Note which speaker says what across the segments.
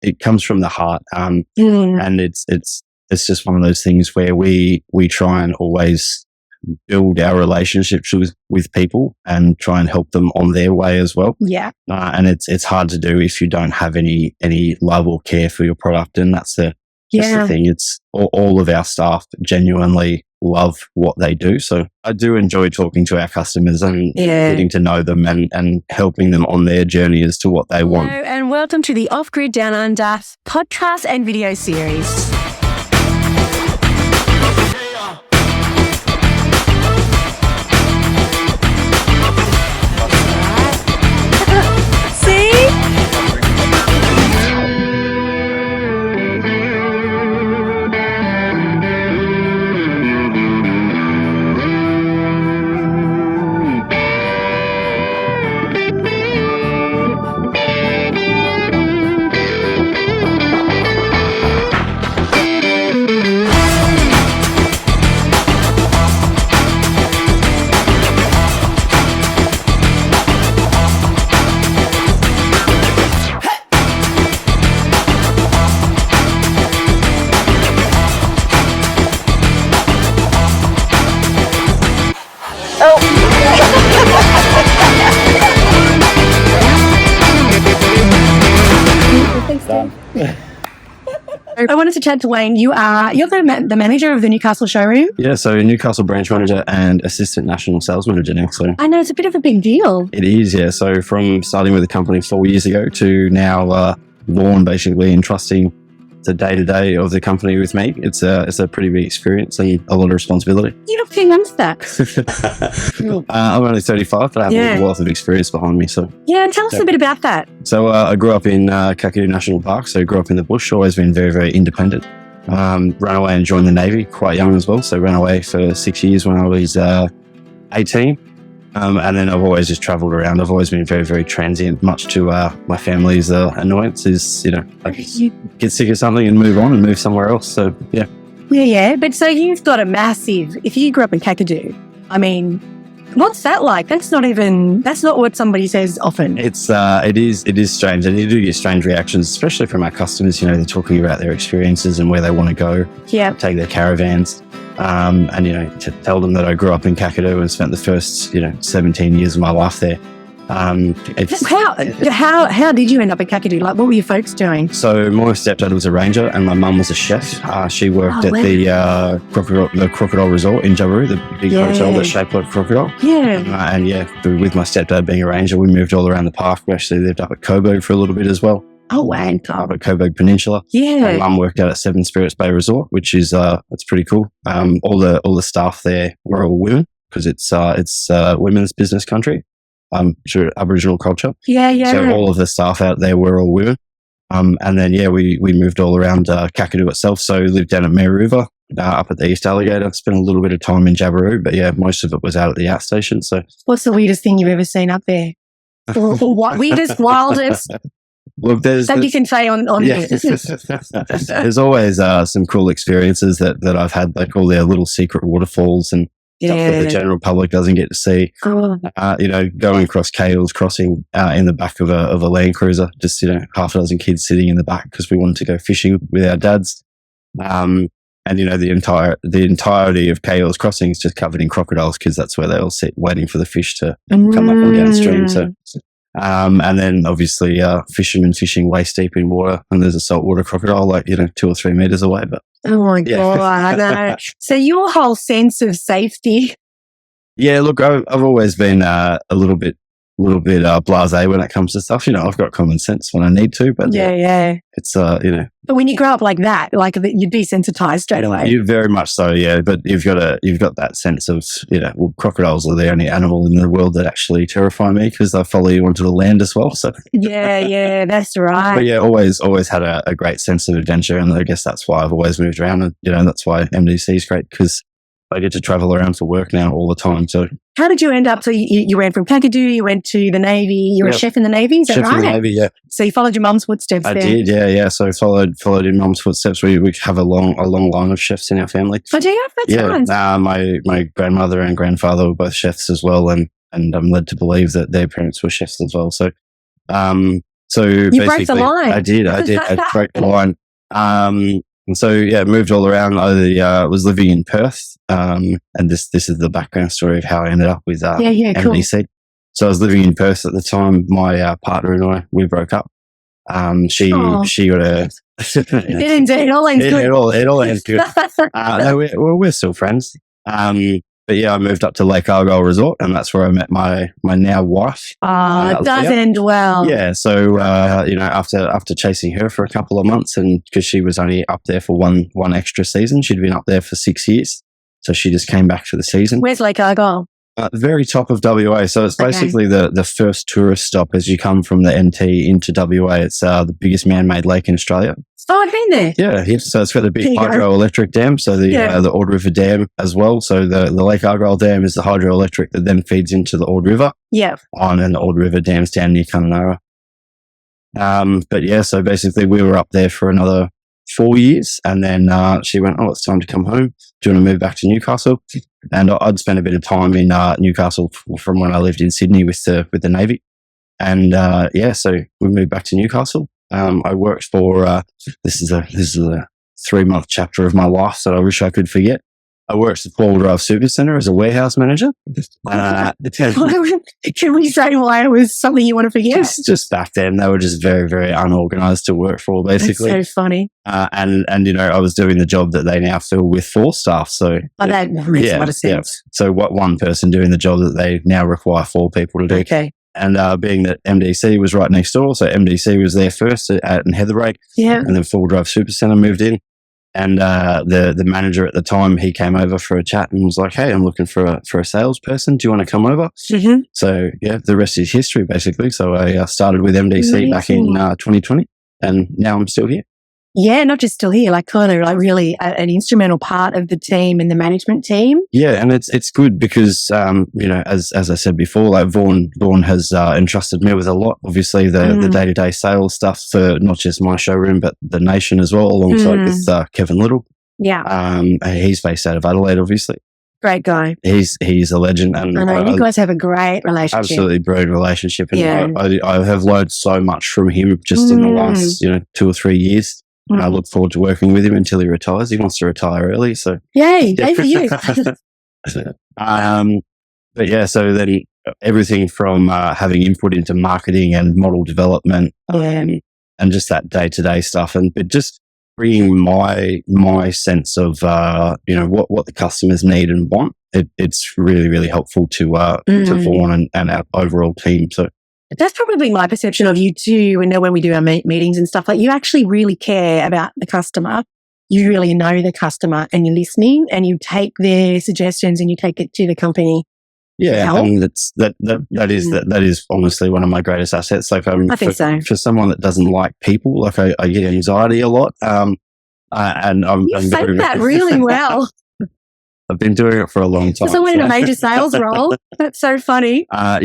Speaker 1: it comes from the heart. And it's just one of those things where we try and always build our relationships with people and try and help them on their way as well.
Speaker 2: Yeah.
Speaker 1: And it's hard to do if you don't have any love or care for your product. And that's the thing. It's all of our staff genuinely love what they do. So I do enjoy talking to our customers and getting to know them and helping them on their journey as to what they want.
Speaker 2: Hello and welcome to the Off-Grid Down Under podcast and video series. I wanted to chat to Wayne. You're the manager of the Newcastle showroom?
Speaker 1: Yeah, so Newcastle branch manager and assistant national sales manager now. So
Speaker 2: I know it's a bit of a big deal.
Speaker 1: It is, yeah. So from starting with the company 4 years ago to now Vaughan basically entrusting the day-to-day of the company with me, it's a pretty big experience and a lot of responsibility.
Speaker 2: You look 2 months that.
Speaker 1: I'm only 35, but I have a wealth of experience behind me. So
Speaker 2: tell us a bit about that.
Speaker 1: So I grew up in Kakadu National Park, so grew up in the bush, always been very, very independent. Ran away and joined the Navy quite young as well, so ran away for 6 years when I was 18. And then I've always just travelled around. I've always been very, very transient, much to my family's annoyance is, I get sick of something and move on and move somewhere else. So, yeah.
Speaker 2: Yeah. But so you've got if you grew up in Kakadu, I mean, what's that like? That's not what somebody says often.
Speaker 1: It is strange. And you do get strange reactions, especially from our customers. They're talking about their experiences and where they want to go.
Speaker 2: Yeah.
Speaker 1: Take their caravans. And, to tell them that I grew up in Kakadu and spent the first, 17 years of my life there.
Speaker 2: How did you end up in Kakadu? Like, what were your folks doing?
Speaker 1: So my stepdad was a ranger and my mum was a chef. She worked at the Crocodile Resort in Jabiru, the big hotel that's shaped like a crocodile.
Speaker 2: Yeah.
Speaker 1: With my stepdad being a ranger, we moved all around the park. We actually lived up at Coburg for a little bit as well.
Speaker 2: Oh, wow.
Speaker 1: Up at Coburg Peninsula.
Speaker 2: Yeah.
Speaker 1: My mum worked out at Seven Spirits Bay Resort, which is it's pretty cool. All the staff there were all women because it's women's business country. Aboriginal culture.
Speaker 2: Yeah.
Speaker 1: So all of the staff out there were all women. And then we moved all around Kakadu itself. So lived down at Maruva, up at the East Alligator. Spent a little bit of time in Jabiru, but most of it was out at the outstation. So
Speaker 2: what's the weirdest thing you've ever seen up there? or what weirdest, wildest?
Speaker 1: Look,
Speaker 2: that you can say on here.
Speaker 1: There's always some cool experiences that I've had, like all their little secret waterfalls and stuff that the general public doesn't get to see. Going across Cales Crossing in the back of a Land Cruiser, just half a dozen kids sitting in the back because we wanted to go fishing with our dads. And the entirety of Cales Crossing is just covered in crocodiles because that's where they all sit waiting for the fish to come up and downstream. So. And then obviously fishermen fishing waist deep in water, and there's a saltwater crocodile 2 or 3 meters away. But
Speaker 2: oh my god, no. So your whole sense of safety.
Speaker 1: Yeah, look, I've always been a little bit blasé when it comes to stuff. I've got common sense when I need to, but it's
Speaker 2: But when you grow up like that, you're desensitized straight away.
Speaker 1: You very much so, yeah. But you've got that sense of crocodiles are the only animal in the world that actually terrify me because they follow you onto the land as well. So
Speaker 2: yeah, that's right.
Speaker 1: But always had a great sense of adventure, and I guess that's why I've always moved around, and that's why MDC is great because I get to travel around for work now all the time. So
Speaker 2: how did you end up? So you went from Kakadu, you went to the Navy, you were a chef in the Navy, is that right?
Speaker 1: Chef in the Navy, yeah.
Speaker 2: So you followed your mum's footsteps
Speaker 1: I
Speaker 2: there?
Speaker 1: did, yeah. So I followed in mum's footsteps. We have a long line of chefs in our family.
Speaker 2: Oh, do you have that?
Speaker 1: Yeah, my grandmother and grandfather were both chefs as well, and I'm led to believe that their parents were chefs as well. So So
Speaker 2: you broke the line.
Speaker 1: I did. I broke the line. And so, yeah, moved all around. I was living in Perth. And this is the background story of how I ended up with MDC. Cool. So I was living in Perth at the time. My partner and I, we broke up. She got a...
Speaker 2: it all ends good.
Speaker 1: It all ends good. No, we're still friends. But yeah, I moved up to Lake Argyle Resort, and that's where I met my now wife.
Speaker 2: It does end well.
Speaker 1: Yeah, so after chasing her for a couple of months, and because she was only up there for one extra season, she'd been up there for 6 years, so she just came back for the season.
Speaker 2: Where's Lake Argyle?
Speaker 1: Very top of WA, so it's basically the first tourist stop as you come from the NT into WA. It's the biggest man-made lake in Australia.
Speaker 2: Oh, I've been there.
Speaker 1: Yeah, so it's got the big hydroelectric dam, so the Ord River Dam as well. So the Lake Argyle Dam is the hydroelectric that then feeds into the Ord River.
Speaker 2: Yeah.
Speaker 1: And the Ord River Dam's down near Kununurra. But yeah, so basically we were up there for another 4 years, and then she went, "Oh, it's time to come home. Do you want to move back to Newcastle?" And I'd spent a bit of time in Newcastle from when I lived in Sydney with the Navy, and so we moved back to Newcastle. I worked for this is a 3-month chapter of my life that I wish I could forget. I worked at Four-Wheel Drive Supercentre as a warehouse manager.
Speaker 2: Can we say why it was something you want to forget?
Speaker 1: Just back then, they were just very, very unorganised to work for, basically.
Speaker 2: That's so funny.
Speaker 1: And I was doing the job that they now fill with 4 staff. So
Speaker 2: that makes a lot of sense.
Speaker 1: Yeah. So what one person doing the job that they now require 4 people to do.
Speaker 2: Okay.
Speaker 1: And being that MDC was right next door, so MDC was there first in Heatherbrake.
Speaker 2: Yeah.
Speaker 1: And then Four-Wheel Drive Supercentre moved in. And the manager at the time, he came over for a chat and was like, "Hey, I'm looking for a salesperson. Do you want to come over?"
Speaker 2: Mm-hmm.
Speaker 1: So yeah, the rest is history, basically. So I started with MDC back in 2020, and now I'm still here.
Speaker 2: Yeah, not just still here, like kind of like really an instrumental part of the team and the management team.
Speaker 1: Yeah, and it's good because as I said before, like Vaughan has entrusted me with a lot. Obviously, the day-to-day sales stuff for not just my showroom but the nation as well, alongside with Kevin Little.
Speaker 2: Yeah,
Speaker 1: he's based out of Adelaide, obviously.
Speaker 2: Great guy.
Speaker 1: He's a legend, and
Speaker 2: I know you guys have a great relationship.
Speaker 1: Absolutely brilliant relationship, and I have learned so much from him just in the last 2 or 3 years. I look forward to working with him until he retires. He wants to retire early, so
Speaker 2: yay for you.
Speaker 1: But yeah, so then everything from having input into marketing and model development, and just that day-to-day stuff, but just bringing my sense of what the customers need and want. It's really, really helpful to Vaughan and our overall team. So.
Speaker 2: That's probably my perception of you too. And when we do our meetings and stuff, like you actually really care about the customer. You really know the customer, and you're listening, and you take their suggestions and you take it to the company.
Speaker 1: Yeah, and that is honestly one of my greatest assets. Like
Speaker 2: I think so.
Speaker 1: For someone that doesn't like people, like I get anxiety a lot. And
Speaker 2: you say that really well.
Speaker 1: I've been doing it for a long time.
Speaker 2: Someone in a major sales role. That's so funny.
Speaker 1: I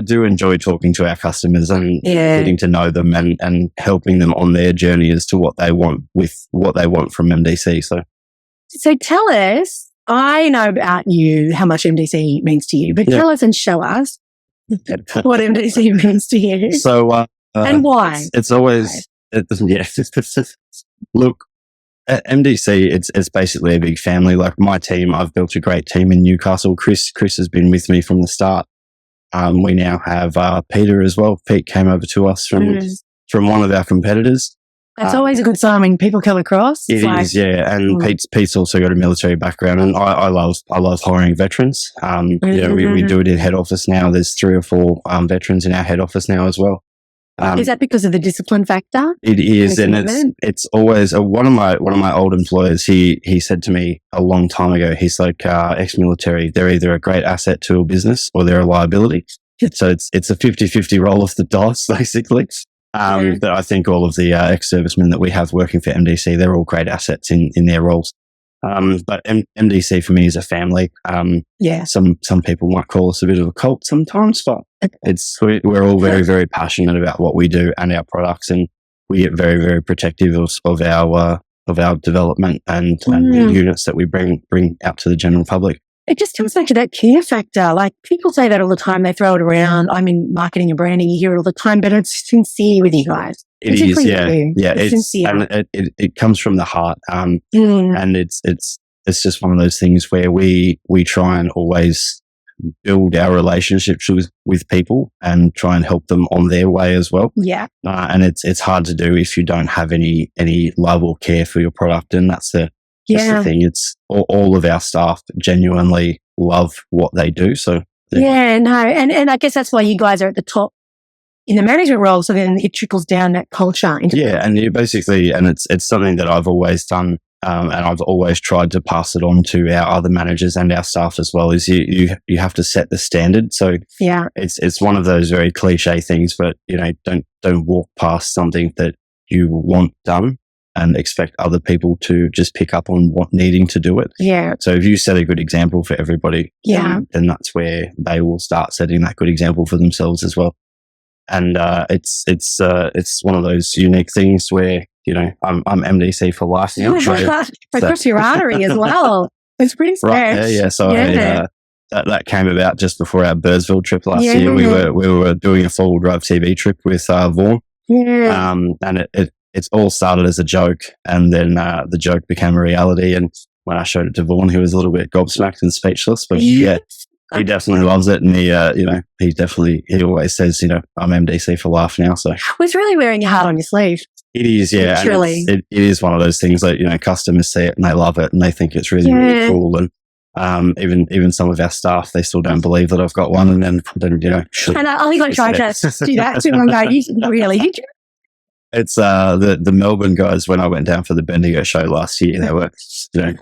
Speaker 1: do enjoy talking to our customers and getting to know them and helping them on their journey as to what they want from MDC.
Speaker 2: So tell us, I know about you, how much MDC means to you, but tell us and show us what MDC means to you.
Speaker 1: So,
Speaker 2: and why?
Speaker 1: It's always, look, at MDC, it's basically a big family. Like my team, I've built a great team in Newcastle. Chris has been with me from the start. We now have Peter as well. Pete came over to us from one of our competitors.
Speaker 2: That's always a good sign when people come across.
Speaker 1: It is, yeah. And Pete's also got a military background, and I love hiring veterans. We do it in head office now. There's 3 or 4 veterans in our head office now as well.
Speaker 2: Is that because of the discipline factor?
Speaker 1: It is, and it's always one of my old employers. He said to me a long time ago. He's like, ex-military, they're either a great asset to a business or they're a liability. So it's a 50-50 roll of the dice, basically. But I think all of the ex-servicemen that we have working for MDC, they're all great assets in their roles. But MDC for me is a family. Some people might call us a bit of a cult sometimes, but we're all very, very passionate about what we do and our products, and we get very, very protective of our development and the units that we bring out to the general public.
Speaker 2: it just comes back to that care factor. Like people say that all the time. They throw it around. I'm in marketing and branding. You hear it all the time, but it's sincere with you guys.
Speaker 1: It is, yeah. Yeah, it's sincere. And it comes from the heart. And it's just one of those things where we try and always build our relationships with people and try and help them on their way as well.
Speaker 2: Yeah.
Speaker 1: And it's hard to do if you don't have any love or care for your product. And that's the thing. It's all of our staff genuinely love what they do. So
Speaker 2: and I guess that's why you guys are at the top in the management role. So then it trickles down that culture.
Speaker 1: And you basically, and it's something that I've always done. And I've always tried to pass it on to our other managers and our staff as well, is you have to set the standard. So it's one of those very cliche things, but don't walk past something that you want done and expect other people to just pick up on needing to do it.
Speaker 2: Yeah.
Speaker 1: So if you set a good example for everybody, then that's where they will start setting that good example for themselves as well. And it's one of those unique things where, I'm MDC for life now.
Speaker 2: Across your artery as well. It's pretty scary.
Speaker 1: Right, yeah. So that came about just before our Birdsville trip last year. We were doing a 4-wheel drive TV trip with Vaughan.
Speaker 2: Yeah.
Speaker 1: And it's all started as a joke, and then the joke became a reality. And when I showed it to Vaughan, he was a little bit gobsmacked and speechless. But he definitely loves it, and he always says, I'm MDC for life now. So
Speaker 2: it's really wearing your heart on your sleeve.
Speaker 1: It is, yeah.
Speaker 2: Truly.
Speaker 1: It is one of those things that, customers see it and they love it and they think it's really, really cool. And even some of our staff, they still don't believe that I've got one. And then
Speaker 2: and I think I tried to do that too. I'm going, you really did you?
Speaker 1: It's the Melbourne guys, when I went down for the Bendigo show last year, they were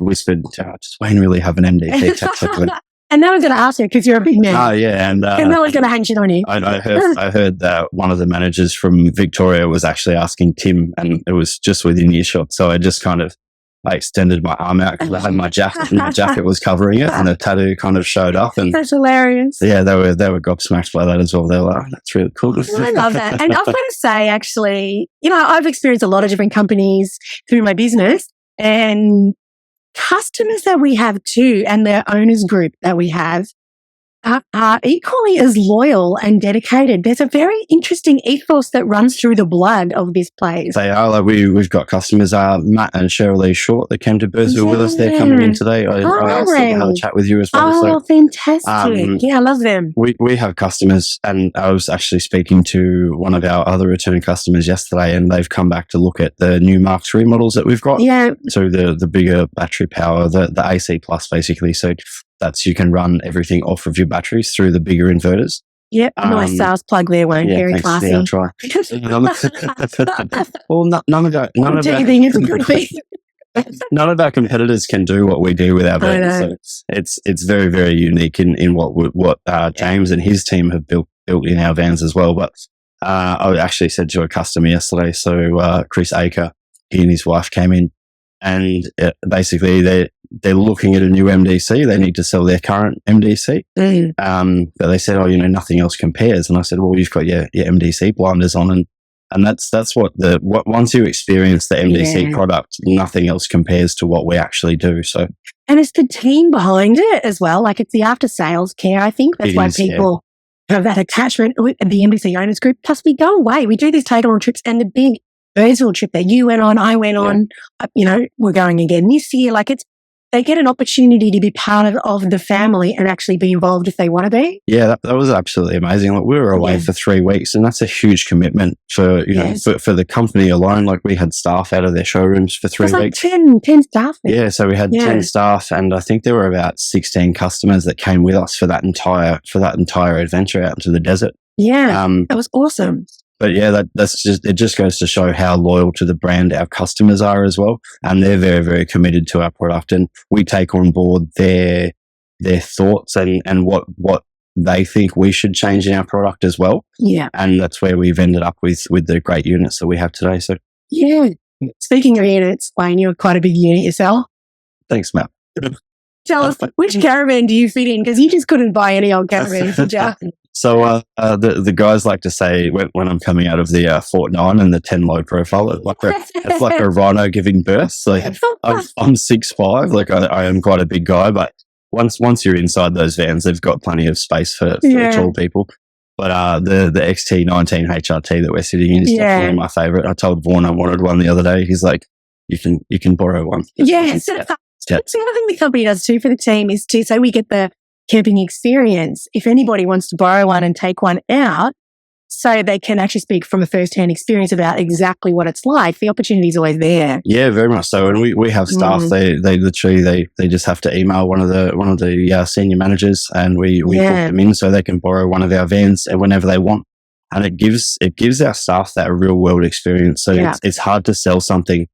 Speaker 1: whispered, does Wayne really have an MDC technically?
Speaker 2: And no one's going to ask you because you're a big man.
Speaker 1: Oh, yeah. And
Speaker 2: no one's going to hang shit on you.
Speaker 1: I heard that one of the managers from Victoria was actually asking Tim, and it was just within earshot. So I just I extended my arm out because I had my jacket, and my jacket was covering it, and the tattoo kind of showed up. And
Speaker 2: that's hilarious.
Speaker 1: Yeah, they were gobsmacked by that as well. They were like, that's really cool.
Speaker 2: I love that. And I've got to say, actually, I've experienced a lot of different companies through my business, and customers that we have too, and their owners group that we have, are equally as loyal and dedicated. There's a very interesting ethos that runs through the blood of this place.
Speaker 1: They are. Like we've got customers, Matt and Cheryl Short, that came to Birdsville with us. They're coming in today. I asked them to have a chat with you as well.
Speaker 2: Oh, fantastic. I love them.
Speaker 1: We have customers, and I was actually speaking to one of our other return customers yesterday, and they've come back to look at the new Mark III models that we've got.
Speaker 2: Yeah.
Speaker 1: So the bigger battery power, the AC Plus basically. So you can run everything off of your batteries through the bigger inverters.
Speaker 2: Yep, nice sales plug there, Wayne. Very classy.
Speaker 1: Yeah, I'll try. Well, none of our competitors can do what we do with our vans. So it's very, very unique in what James and his team have built in our vans as well. But I actually said to a customer yesterday, so Chris Aker, he and his wife came in, and basically they're looking at a new MDC. They need to sell their current MDC. But they said, nothing else compares. And I said, well, you've got your MDC blinders on. And that's what once you experience the MDC product, nothing else compares to what we actually do. So,
Speaker 2: and it's the team behind it as well. Like it's the after sales care. I think that's why people have that attachment with the MDC owners group. Plus we go away. We do these take-on trips, and the big Birdsville trip that you went on, I went on, we're going again this year. Like they get an opportunity to be part of the family and actually be involved if they want to be.
Speaker 1: Yeah, that was absolutely amazing. Like we were away for 3 weeks, and that's a huge commitment for for the company alone. Like we had staff out of their showrooms for 3 weeks.
Speaker 2: 10 staff.
Speaker 1: Yeah, so we had 10 staff, and I think there were about 16 customers that came with us for that entire adventure out into the desert.
Speaker 2: Yeah, that was awesome.
Speaker 1: But yeah, it just goes to show how loyal to the brand our customers are as well. And they're very, very committed to our product, and we take on board their thoughts and what they think we should change in our product as well.
Speaker 2: Yeah.
Speaker 1: And that's where we've ended up with the great units that we have today. So
Speaker 2: yeah. Speaking of units, Wayne, you're quite a big unit yourself.
Speaker 1: Thanks, Matt.
Speaker 2: Tell us, which caravan do you fit in? Because you just couldn't buy any old caravan, did you?
Speaker 1: So the guys like to say when I'm coming out of the Fort 9 and the 10 low profile, it's like a rhino giving birth. So I'm 6'5", like I am quite a big guy, but once you're inside those vans, they've got plenty of space for tall people. But the XT19 HRT that we're sitting in is definitely my favourite. I told Vaughan I wanted one the other day. He's like, you can borrow one.
Speaker 2: Yes. That's the other thing the company does too for the team is to say we get the camping experience. If anybody wants to borrow one and take one out, so they can actually speak from a first-hand experience about exactly what it's like, the opportunity is always there.
Speaker 1: Yeah, very much so. And we have staff. They literally they just have to email one of the senior managers, and we book them in so they can borrow one of our vans whenever they want. And it gives our staff that real world experience. So it's hard to sell something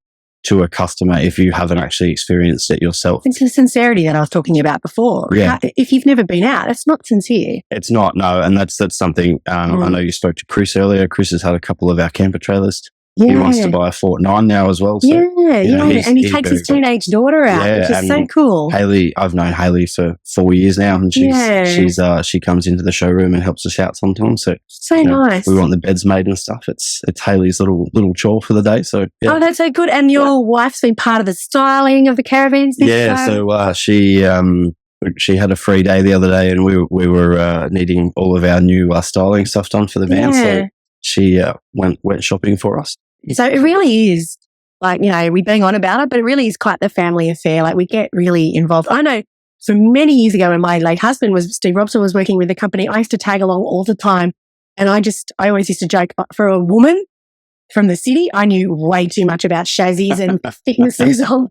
Speaker 1: to a customer if you haven't actually experienced it yourself.
Speaker 2: It's the sincerity that I was talking about before.
Speaker 1: Yeah.
Speaker 2: If you've never been out, it's not sincere.
Speaker 1: It's not, no. And that's something, I know you spoke to Chris earlier. Chris has had a couple of our camper trailers. Yeah. He wants to buy a Fort 9 now as well. So,
Speaker 2: and he takes his teenage daughter out, which is so cool.
Speaker 1: Haley, I've known Haley for 4 years now, and she comes into the showroom and helps us out sometimes. So
Speaker 2: nice.
Speaker 1: We want the beds made and stuff. It's Haley's little chore for the day. So
Speaker 2: oh, that's so good. And your wife's been part of the styling of the Caravans.
Speaker 1: So she had a free day the other day, and we were needing all of our new styling stuff done for the van. So she went shopping for us.
Speaker 2: So it really is like, we bang on about it, but it really is quite the family affair. Like we get really involved. I know so many years ago when my late husband Steve Robson was working with the company, I used to tag along all the time. And I always used to joke, for a woman from the city, I knew way too much about chassis and thicknesses of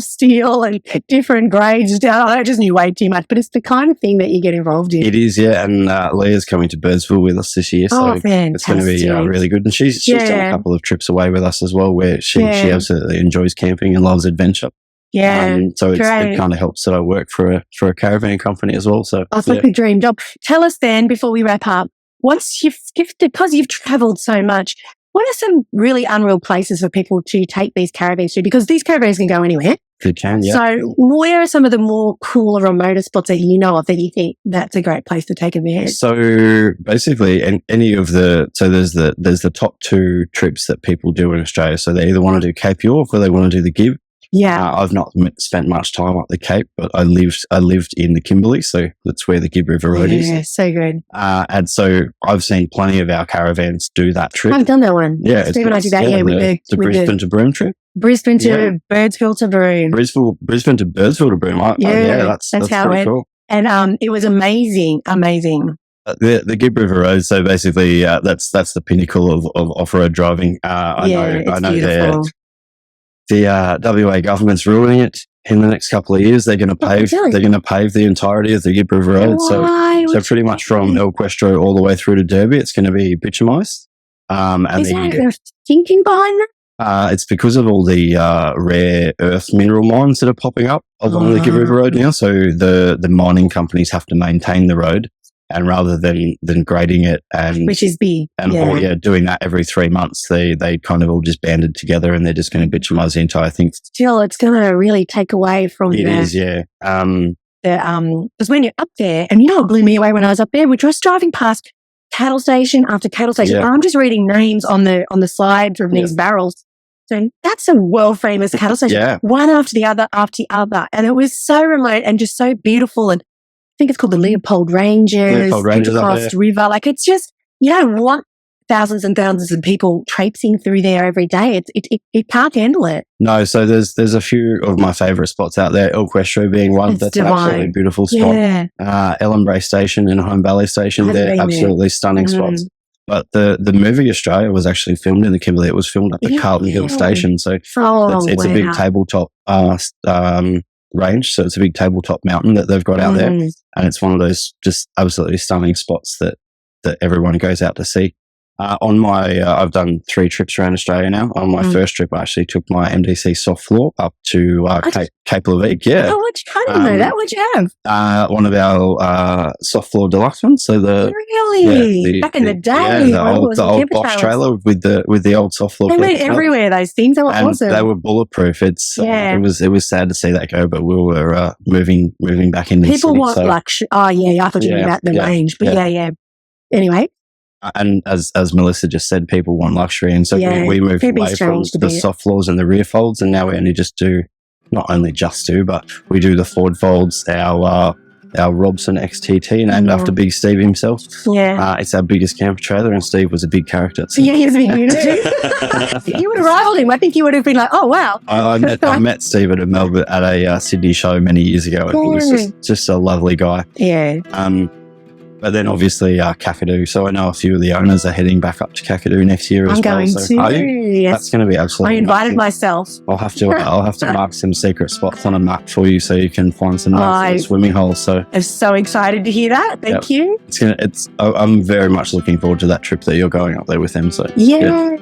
Speaker 2: steel and different grades. I just knew way too much, but it's the kind of thing that you get involved in.
Speaker 1: It is, yeah. And Leah's coming to Birdsville with us this year, so it's going to be really good. And she's done a couple of trips away with us as well, where she absolutely enjoys camping and loves adventure.
Speaker 2: Yeah,
Speaker 1: so it kind of helps that I work for a caravan company as well. So
Speaker 2: it's like a dream job. Tell us then, before we wrap up, once you've gifted, because you've travelled so much, what are some really unreal places for people to take these caravans to? Because these caravans can go anywhere.
Speaker 1: They can, yeah.
Speaker 2: So where are some of the more cooler, remoter spots that you know of that you think that's a great place to take a van?
Speaker 1: So basically, any of there's the top 2 trips that people do in Australia. So they either want to do Cape York or they want to do the Gib.
Speaker 2: Yeah.
Speaker 1: I've not spent much time up the Cape, but I lived in the Kimberley, so that's where the Gib River Road is.
Speaker 2: Yeah, so good.
Speaker 1: And so I've seen plenty of our caravans do that trip.
Speaker 2: I've done that one.
Speaker 1: Yeah.
Speaker 2: Steve and I did that,
Speaker 1: with the Brisbane to Broome trip.
Speaker 2: Brisbane to Birdsville to Broome.
Speaker 1: Brisbane to Birdsville to Broome. That's how it went. Cool.
Speaker 2: And it was amazing.
Speaker 1: The Gib River Road, so basically that's the pinnacle of off-road driving. I know the WA government's ruling it in the next couple of years. They're going to pave. They're going to pave the entirety of the Gib River Road. So pretty much from El Questro all the way through to Derby, it's going to be bitumised.
Speaker 2: Is there thinking behind that?
Speaker 1: It's because of all the rare earth mineral mines that are popping up along the Gib River Road now. So the mining companies have to maintain the road. And rather than grading it
Speaker 2: which is big,
Speaker 1: doing that every 3 months, they kind of all just banded together and they're just going to bitumise the entire thing.
Speaker 2: Still, it's going to really take away from
Speaker 1: because
Speaker 2: when you're up there, and what blew me away when I was up there, we're just driving past cattle station after cattle station. And I'm just reading names on the sides of these barrels. So that's a world famous cattle station, one after the other, and it was so remote and just so beautiful. And I think it's called the Leopold Ranges Pentecost River. Like it's just, you don't want thousands and thousands of people traipsing through there every day. It can't handle it.
Speaker 1: No, so there's a few of my favourite spots out there. El Questro being one. That's an absolutely beautiful spot. Yeah. Ellenbray Station and Home Valley Station, they're absolutely stunning spots. But the movie Australia was actually filmed in the Kimberley. It was filmed at the Carlton Hill Station. So it's a big tabletop range, so it's a big tabletop mountain that they've got out there, and it's one of those just absolutely stunning spots that everyone goes out to see. On my, I've done 3 trips around Australia now. On my first trip, I actually took my MDC soft floor up to Cape Leveque. Yeah.
Speaker 2: Oh, I didn't know that. What'd you have?
Speaker 1: One of our soft floor deluxe ones. So
Speaker 2: back in the day,
Speaker 1: the old box trailer with the old soft floor.
Speaker 2: They went everywhere. Those things, they were awesome.
Speaker 1: They were bulletproof. It was sad to see that go, but we were moving back in.
Speaker 2: People want luxury. Oh yeah, I thought you knew about the range, but yeah. Anyway.
Speaker 1: And as Melissa just said, people want luxury, and so we moved away from the soft floors and the rear folds, and now we only just do not only just Stu, but we do the Ford Folds, our Robson XTT, named after Big Steve himself.
Speaker 2: Yeah.
Speaker 1: It's our biggest camper trailer, and Steve was a big character. So.
Speaker 2: Yeah, he was a big unit too. You would have rivaled him. I think you would have been like, oh, wow.
Speaker 1: I met Steve at a Sydney show many years ago, and he was just a lovely guy.
Speaker 2: Yeah.
Speaker 1: But then obviously Kakadu. So I know a few of the owners are heading back up to Kakadu next year as well.
Speaker 2: I'm going
Speaker 1: to.
Speaker 2: Are you? Yes.
Speaker 1: That's going to be absolutely.
Speaker 2: I invited
Speaker 1: amazing.
Speaker 2: myself.
Speaker 1: I'll have to mark some secret spots on a map for you so you can find some nice swimming holes. So
Speaker 2: I'm so excited to hear that. Thank you.
Speaker 1: I'm very much looking forward to that trip that you're going up there with them. So
Speaker 2: yeah.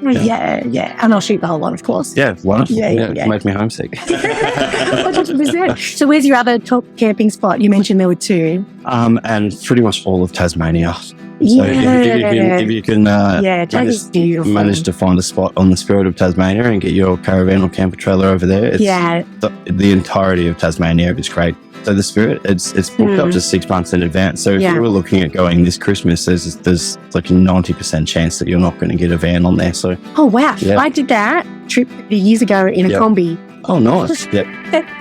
Speaker 2: And I'll shoot the whole lot, of course.
Speaker 1: Yeah, wonderful.
Speaker 2: Yeah.
Speaker 1: Make me homesick.
Speaker 2: 100%. So where's your other top camping spot? You mentioned there were 2.
Speaker 1: And pretty much all of Tasmania.
Speaker 2: So
Speaker 1: if you can manage to find a spot on the Spirit of Tasmania and get your caravan or camper trailer over there, the entirety of Tasmania is great. So the Spirit, it's booked up to 6 months in advance. So if you were looking at going this Christmas, there's like a 90% chance that you're not going to get a van on there. So
Speaker 2: wow, I did that trip years ago in a combi.
Speaker 1: Oh, nice.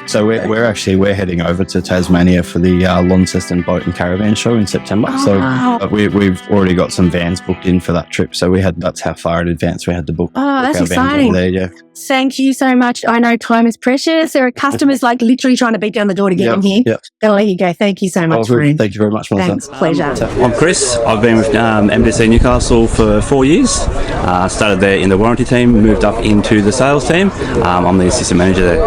Speaker 1: So we're heading over to Tasmania for the Launceston Boat and Caravan Show in September. So we've already got some vans booked in for that trip. So that's how far in advance we had to book.
Speaker 2: Oh, that's exciting.
Speaker 1: There,
Speaker 2: Thank you so much. I know time is precious. There are customers like literally trying to beat down the door to get in here. Gonna let you go. Thank you so much, friend.
Speaker 1: Thank you very much, Melissa.
Speaker 2: Thanks. Pleasure.
Speaker 3: I'm Chris. I've been with MDC Newcastle for 4 years. Started there in the warranty team, moved up into the sales team. I'm the assistant manager there.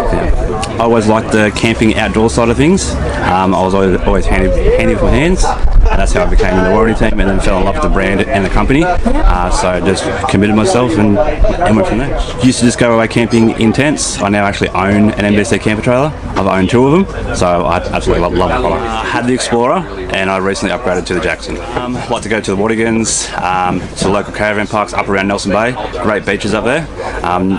Speaker 3: I always liked the camping outdoor side of things. I was always handy with my hands. That's how I became in the warranty team, and then fell in love with the brand and the company. So I just committed myself and went from there. Used to just go away camping in tents. I now actually own an MDC camper trailer. I've owned 2 of them, so I absolutely love the product. I had the Explorer, and I recently upgraded to the Jackson. I like to go to the Watergans, to local caravan parks up around Nelson Bay. Great beaches up there.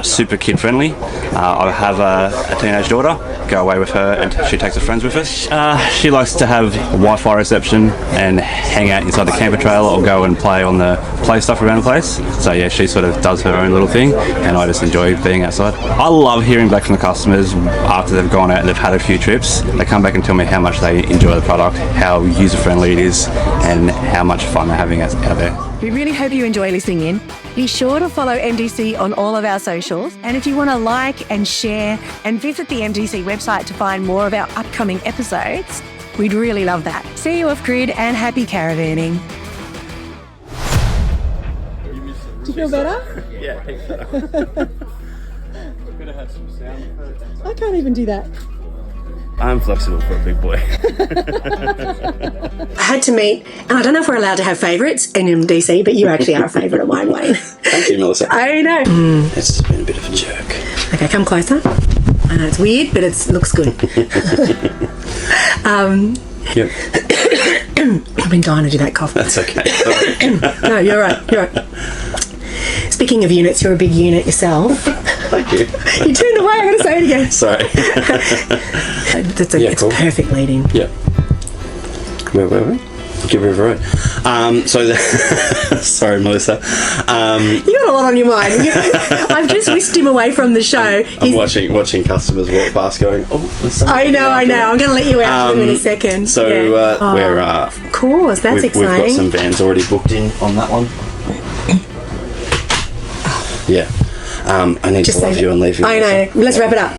Speaker 3: Super kid friendly. I have a teenage daughter. Go away with her, and she takes her friends with us. She likes to have Wi-Fi reception and hang out inside the camper trailer or go and play on the play stuff around the place. So yeah, she sort of does her own little thing, and I just enjoy being outside. I love hearing back from the customers after they've gone out and they've had a few trips. They come back and tell me how much they enjoy the product, how user-friendly it is, and how much fun they're having out there.
Speaker 2: We really hope you enjoy listening in. Be sure to follow MDC on all of our socials. And if you want to like and share and visit the MDC website to find more of our upcoming episodes, we'd really love that. See you off-grid and happy caravanning. Do you feel better?
Speaker 3: Yeah, heaps better.
Speaker 2: I can't even do that.
Speaker 3: I'm flexible for a big boy.
Speaker 2: I had to meet, and I don't know if we're allowed to have favourites in MDC, but you actually are a favourite of mine, Wayne.
Speaker 1: Thank you, Melissa.
Speaker 2: I know.
Speaker 1: It's just been a bit of a jerk.
Speaker 2: Okay, come closer. I know it's weird, but it looks good.
Speaker 1: Yep.
Speaker 2: I've been dying to do that cough.
Speaker 1: That's okay.
Speaker 2: No, you're right. Speaking of units, you're a big unit yourself.
Speaker 1: Thank you.
Speaker 2: You turned away, I'm going to say it again.
Speaker 1: Sorry.
Speaker 2: It's cool. Perfect leading.
Speaker 1: Yep. Where were we? Give her a road. Sorry, Melissa.
Speaker 2: You got a lot on your mind. I've just whisked him away from the show.
Speaker 1: I'm watching customers walk past going,
Speaker 2: I know. I'm going to let you out in a second.
Speaker 1: So we're...
Speaker 2: of course, that's exciting.
Speaker 1: We've got some vans already booked in on that one. Yeah. I need to love you and leave you.
Speaker 2: I know. Let's wrap it up.